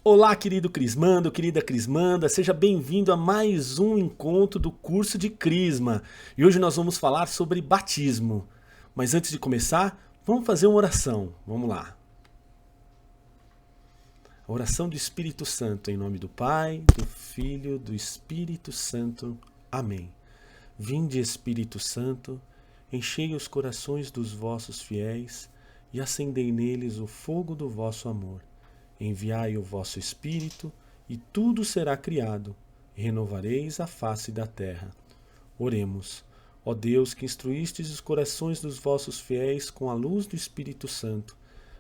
Olá, querido Crismando, querida Crismanda, seja bem-vindo a mais um encontro do curso de Crisma. E hoje nós vamos falar sobre batismo. Mas antes de começar, vamos fazer uma oração. Vamos lá. A oração do Espírito Santo, em nome do Pai, do Filho, do Espírito Santo. Amém. Vinde, Espírito Santo, enchei os corações dos vossos fiéis e acendei neles o fogo do vosso amor. Enviai o vosso Espírito, e tudo será criado, e renovareis a face da terra. Oremos. Ó Deus, que instruístes os corações dos vossos fiéis com a luz do Espírito Santo,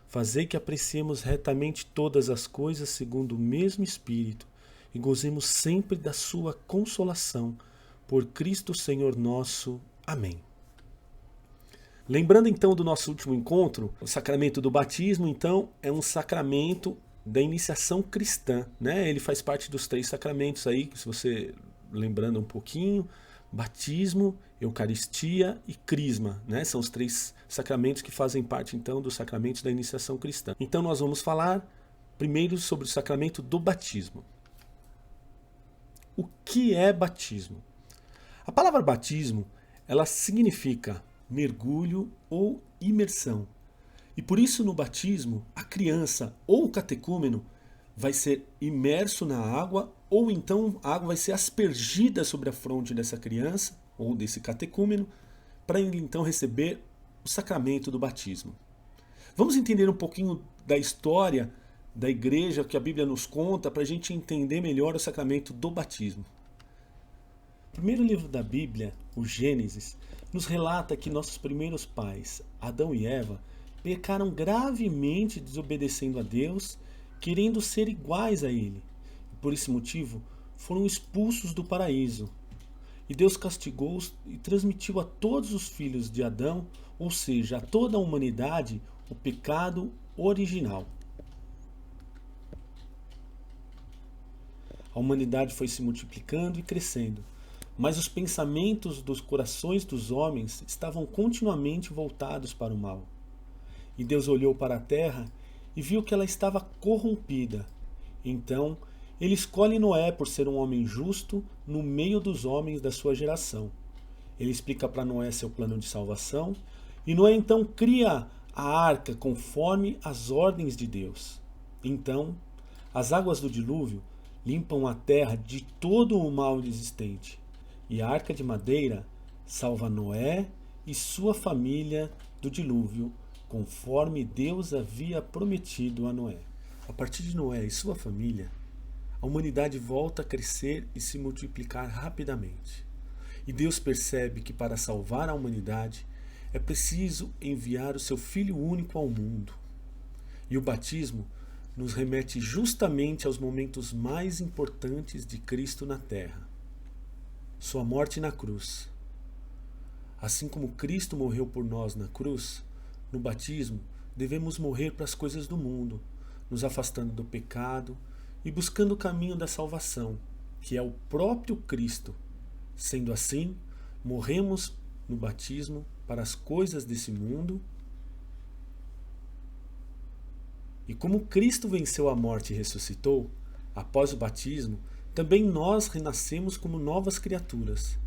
fazei que apreciemos retamente todas as coisas segundo o mesmo Espírito, e gozemos sempre da sua consolação. Por Cristo Senhor nosso. Amém. Lembrando então do nosso último encontro, o sacramento do batismo, então, é um sacramento da iniciação cristã, né? Ele faz parte dos 3 sacramentos aí, se você lembrando um pouquinho, batismo, eucaristia e crisma, né? São os 3 sacramentos que fazem parte então dos sacramentos da iniciação cristã. Então nós vamos falar primeiro sobre o sacramento do batismo. O que é batismo? A palavra batismo, ela significa mergulho ou imersão. E por isso no batismo, a criança ou o catecúmeno vai ser imerso na água, ou então a água vai ser aspergida sobre a fronte dessa criança ou desse catecúmeno, para ele então receber o sacramento do batismo. Vamos entender um pouquinho da história da igreja que a Bíblia nos conta para a gente entender melhor o sacramento do batismo. O primeiro livro da Bíblia, o Gênesis, nos relata que nossos primeiros pais, Adão e Eva, pecaram gravemente desobedecendo a Deus, querendo ser iguais a Ele. E por esse motivo, foram expulsos do paraíso. E Deus castigou-os e transmitiu a todos os filhos de Adão, ou seja, a toda a humanidade, o pecado original. A humanidade foi se multiplicando e crescendo, mas os pensamentos dos corações dos homens estavam continuamente voltados para o mal. E Deus olhou para a terra e viu que ela estava corrompida. Então, ele escolhe Noé por ser um homem justo no meio dos homens da sua geração. Ele explica para Noé seu plano de salvação, e Noé então cria a arca conforme as ordens de Deus. Então, as águas do dilúvio limpam a terra de todo o mal existente, e a arca de madeira salva Noé e sua família do dilúvio, conforme Deus havia prometido a Noé. A partir de Noé e sua família, a humanidade volta a crescer e se multiplicar rapidamente. E Deus percebe que para salvar a humanidade é preciso enviar o seu Filho único ao mundo. E o batismo nos remete justamente aos momentos mais importantes de Cristo na Terra. Sua morte na cruz. Assim como Cristo morreu por nós na cruz, no batismo, devemos morrer para as coisas do mundo, nos afastando do pecado e buscando o caminho da salvação, que é o próprio Cristo. Sendo assim, morremos no batismo para as coisas desse mundo. E como Cristo venceu a morte e ressuscitou, após o batismo, também nós renascemos como novas criaturas,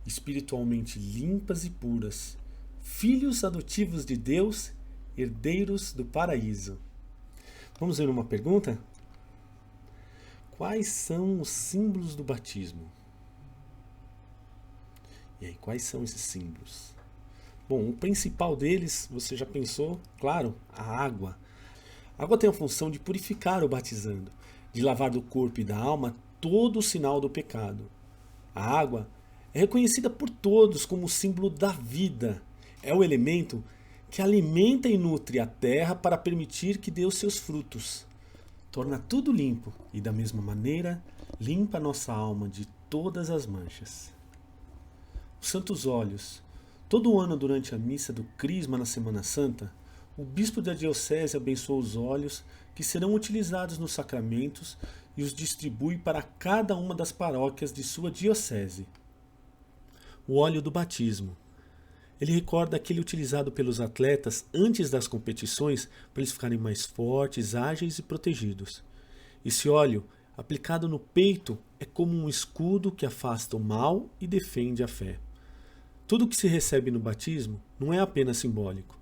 espiritualmente limpas e puras, filhos adotivos de Deus, herdeiros do paraíso. Vamos ver uma pergunta? Quais são os símbolos do batismo? E aí, quais são esses símbolos? Bom, o principal deles, você já pensou? Claro, a água. A água tem a função de purificar o batizando, de lavar do corpo e da alma todo o sinal do pecado. A água é reconhecida por todos como o símbolo da vida. É o elemento que alimenta e nutre a terra para permitir que dê os seus frutos. Torna tudo limpo e, da mesma maneira, limpa nossa alma de todas as manchas. Os santos óleos. Todo ano, durante a missa do Crisma na Semana Santa, o bispo da diocese abençoa os óleos que serão utilizados nos sacramentos e os distribui para cada uma das paróquias de sua diocese. O óleo do batismo. Ele recorda aquele utilizado pelos atletas antes das competições para eles ficarem mais fortes, ágeis e protegidos. Esse óleo, aplicado no peito, é como um escudo que afasta o mal e defende a fé. Tudo que se recebe no batismo não é apenas simbólico,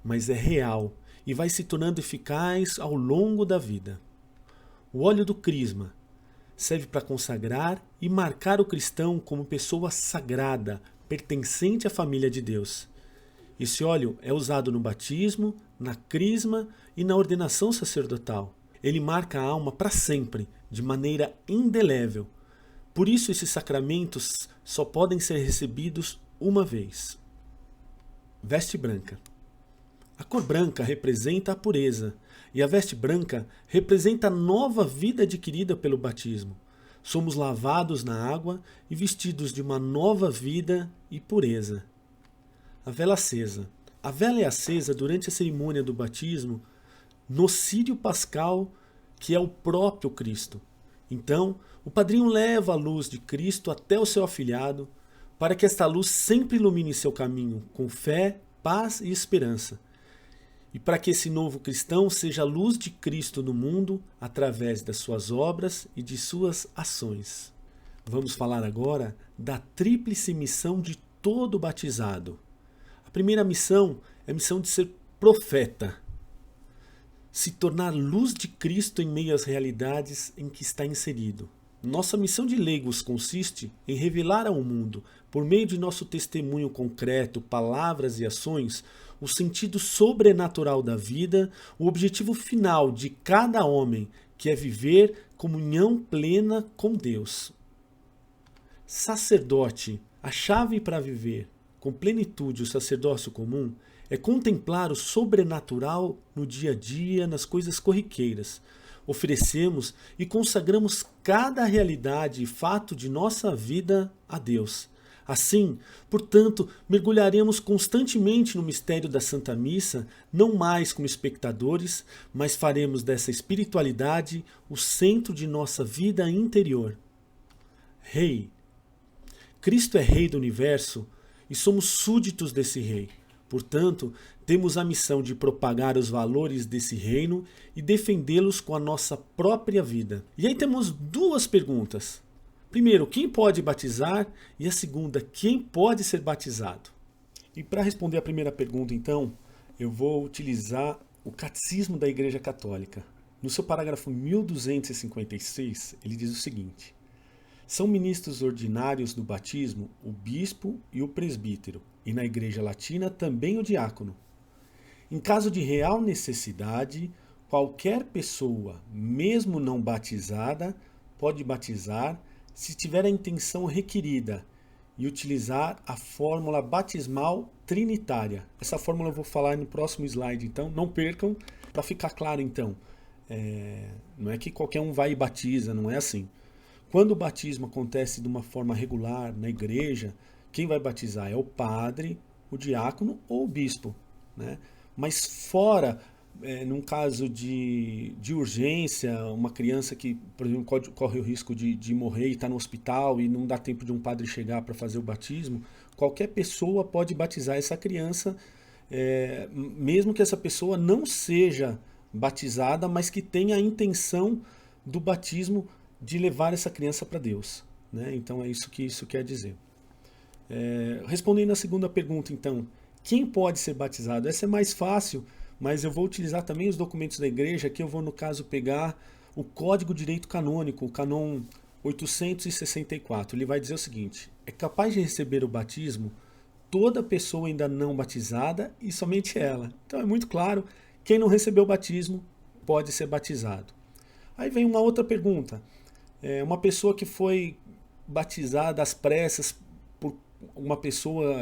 mas é real e vai se tornando eficaz ao longo da vida. O óleo do crisma serve para consagrar e marcar o cristão como pessoa sagrada, pertencente à família de Deus. Esse óleo é usado no batismo, na crisma e na ordenação sacerdotal. Ele marca a alma para sempre, de maneira indelével. Por isso, esses sacramentos só podem ser recebidos uma vez. Veste branca. A cor branca representa a pureza, e a veste branca representa a nova vida adquirida pelo batismo. Somos lavados na água e vestidos de uma nova vida e pureza. A vela acesa. A vela é acesa durante a cerimônia do batismo no círio pascal, que é o próprio Cristo. Então, o padrinho leva a luz de Cristo até o seu afilhado, para que esta luz sempre ilumine seu caminho com fé, paz e esperança. E para que esse novo cristão seja a luz de Cristo no mundo através das suas obras e de suas ações. Vamos falar agora da tríplice missão de todo batizado. A primeira missão é a missão de ser profeta. Se tornar luz de Cristo em meio às realidades em que está inserido. Nossa missão de leigos consiste em revelar ao mundo, por meio de nosso testemunho concreto, palavras e ações, o sentido sobrenatural da vida, o objetivo final de cada homem, que é viver comunhão plena com Deus. Sacerdote, a chave para viver com plenitude o sacerdócio comum é contemplar o sobrenatural no dia a dia, nas coisas corriqueiras. Oferecemos e consagramos cada realidade e fato de nossa vida a Deus. Assim, portanto, mergulharemos constantemente no mistério da Santa Missa, não mais como espectadores, mas faremos dessa espiritualidade o centro de nossa vida interior. Rei. Cristo é Rei do Universo e somos súditos desse Rei. Portanto, temos a missão de propagar os valores desse reino e defendê-los com a nossa própria vida. E aí temos duas perguntas. Primeiro, quem pode batizar? E a segunda, quem pode ser batizado? E para responder a primeira pergunta, então, eu vou utilizar o Catecismo da Igreja Católica. No seu parágrafo 1256, ele diz o seguinte: são ministros ordinários do batismo o bispo e o presbítero, e na Igreja Latina também o diácono. Em caso de real necessidade, qualquer pessoa, mesmo não batizada, pode batizar se tiver a intenção requerida e utilizar a fórmula batismal trinitária. Essa fórmula eu vou falar no próximo slide, então não percam, para ficar claro então. Não é que qualquer um vai e batiza, não é assim. Quando o batismo acontece de uma forma regular na igreja, quem vai batizar é o padre, o diácono ou o bispo, né? Mas fora, num caso de urgência, uma criança que, por exemplo, corre o risco de morrer e está no hospital e não dá tempo de um padre chegar para fazer o batismo, qualquer pessoa pode batizar essa criança, mesmo que essa pessoa não seja batizada, mas que tenha a intenção do batismo de levar essa criança para Deus, né? Então é isso que isso quer dizer. Respondendo à segunda pergunta, então, quem pode ser batizado? Essa é mais fácil, mas eu vou utilizar também os documentos da igreja, que eu vou, no caso, pegar o Código de Direito Canônico, o Cânon 864. Ele vai dizer o seguinte: é capaz de receber o batismo toda pessoa ainda não batizada e somente ela. Então é muito claro, quem não recebeu o batismo pode ser batizado. Aí vem uma outra pergunta. Uma pessoa que foi batizada às pressas por uma pessoa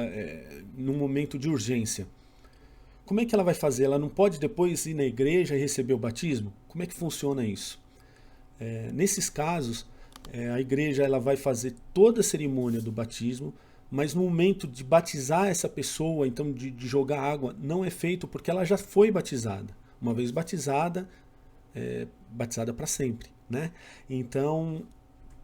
num momento de urgência. Como é que ela vai fazer? Ela não pode depois ir na igreja e receber o batismo? Como é que funciona isso? Nesses casos, a igreja ela vai fazer toda a cerimônia do batismo, mas no momento de batizar essa pessoa, então de jogar água, não é feito porque ela já foi batizada. Uma vez batizada, batizada para sempre, né? Então,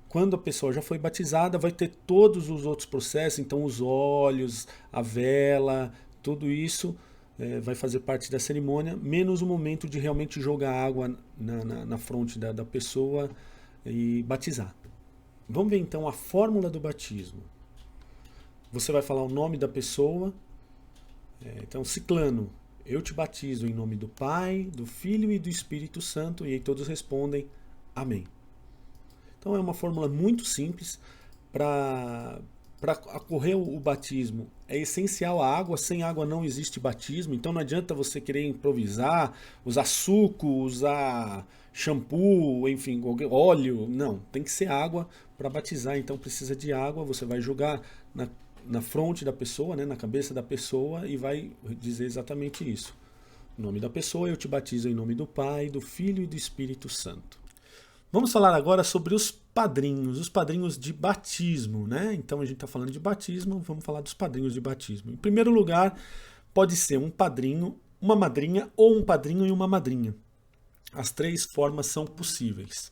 quando a pessoa já foi batizada, vai ter todos os outros processos, então os óleos, a vela, tudo isso vai fazer parte da cerimônia, menos o momento de realmente jogar água na fronte da pessoa e batizar. Vamos ver então a fórmula do batismo. Você vai falar o nome da pessoa. Então, Ciclano, eu te batizo em nome do Pai, do Filho e do Espírito Santo. E aí todos respondem amém. Então é uma fórmula muito simples. Para ocorrer o batismo é essencial a água. Sem água não existe batismo. Então não adianta você querer improvisar, usar suco, usar shampoo, enfim, óleo. Não, tem que ser água para batizar. Então precisa de água. Você vai jogar na fronte da pessoa, né, na cabeça da pessoa, e vai dizer exatamente isso. O nome da pessoa, eu te batizo em nome do Pai, do Filho e do Espírito Santo. Vamos falar agora sobre os padrinhos de batismo, né? Então a gente está falando de batismo, vamos falar dos padrinhos de batismo. Em primeiro lugar, pode ser um padrinho, uma madrinha ou um padrinho e uma madrinha. As três formas são possíveis.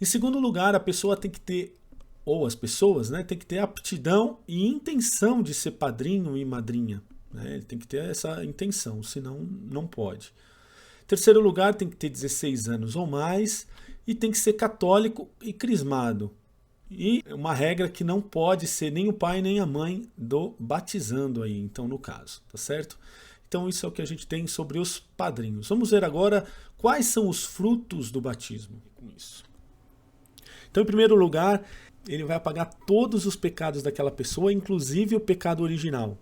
Em segundo lugar, a pessoa tem que ter, ou as pessoas, né, tem que ter aptidão e intenção de ser padrinho e madrinha. Né? Ele tem que ter essa intenção, senão não pode. Em terceiro lugar, tem que ter 16 anos ou mais e tem que ser católico e crismado. E uma regra que não pode ser nem o pai nem a mãe do batizando aí, então no caso, tá certo? Então isso é o que a gente tem sobre os padrinhos. Vamos ver agora quais são os frutos do batismo com isso. Então, em primeiro lugar, ele vai apagar todos os pecados daquela pessoa, inclusive o pecado original.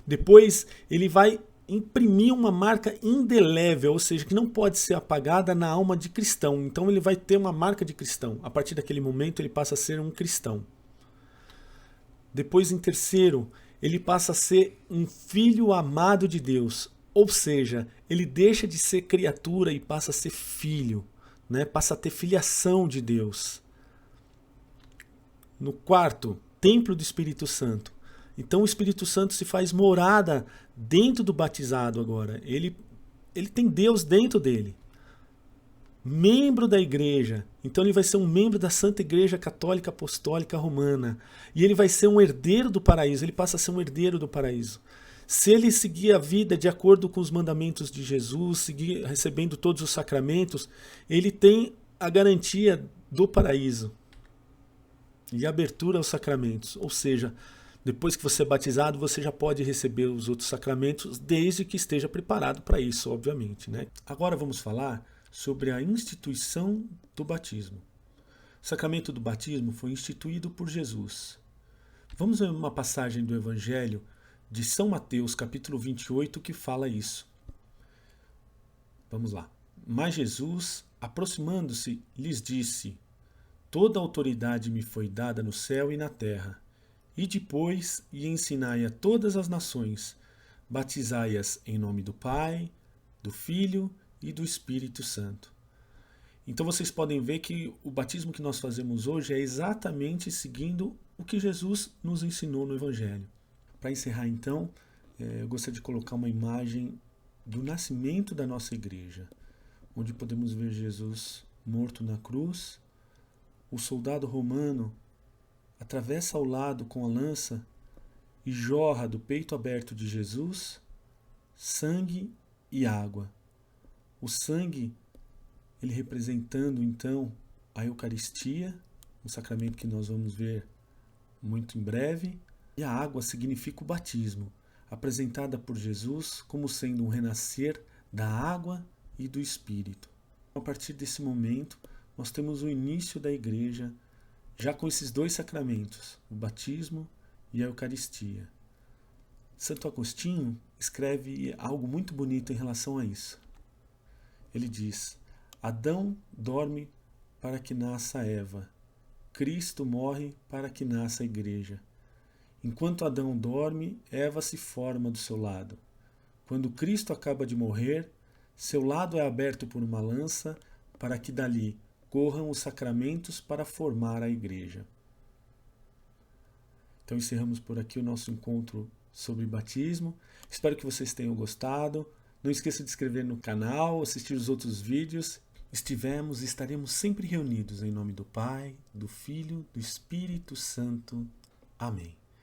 Depois, ele vai imprimir uma marca indelével, ou seja, que não pode ser apagada na alma de cristão. Então ele vai ter uma marca de cristão. A partir daquele momento ele passa a ser um cristão. Depois, em terceiro, ele passa a ser um filho amado de Deus. Ou seja, ele deixa de ser criatura e passa a ser filho, né? Passa a ter filiação de Deus. No quarto, templo do Espírito Santo. Então o Espírito Santo se faz morada dentro do batizado agora. Ele tem Deus dentro dele. Membro da igreja. Então ele vai ser um membro da Santa Igreja Católica Apostólica Romana. E ele vai ser um herdeiro do paraíso. Ele passa a ser um herdeiro do paraíso. Se ele seguir a vida de acordo com os mandamentos de Jesus, seguir recebendo todos os sacramentos, ele tem a garantia do paraíso. E abertura aos sacramentos. Ou seja, depois que você é batizado, você já pode receber os outros sacramentos, desde que esteja preparado para isso, obviamente, né? Agora vamos falar sobre a instituição do batismo. O sacramento do batismo foi instituído por Jesus. Vamos ver uma passagem do Evangelho de São Mateus, capítulo 28, que fala isso. Vamos lá. Mas Jesus, aproximando-se, lhes disse: Toda autoridade me foi dada no céu e na terra. E depois, e ensinai a todas as nações, batizai-as em nome do Pai, do Filho e do Espírito Santo. Então vocês podem ver que o batismo que nós fazemos hoje é exatamente seguindo o que Jesus nos ensinou no Evangelho. Para encerrar então, eu gostaria de colocar uma imagem do nascimento da nossa igreja, onde podemos ver Jesus morto na cruz, o soldado romano atravessa ao lado com a lança e jorra do peito aberto de Jesus sangue e água. O sangue, ele representando então a Eucaristia, um sacramento que nós vamos ver muito em breve, e a água significa o batismo, apresentada por Jesus como sendo um renascer da água e do Espírito. A partir desse momento, nós temos o início da igreja já com esses dois sacramentos, o batismo e a Eucaristia. Santo Agostinho escreve algo muito bonito em relação a isso. Ele diz: Adão dorme para que nasça Eva. Cristo morre para que nasça a igreja. Enquanto Adão dorme, Eva se forma do seu lado. Quando Cristo acaba de morrer, seu lado é aberto por uma lança para que dali corram os sacramentos para formar a igreja. Então encerramos por aqui o nosso encontro sobre batismo. Espero que vocês tenham gostado. Não esqueça de se inscrever no canal, assistir os outros vídeos. Estivemos e estaremos sempre reunidos em nome do Pai, do Filho, do Espírito Santo. Amém.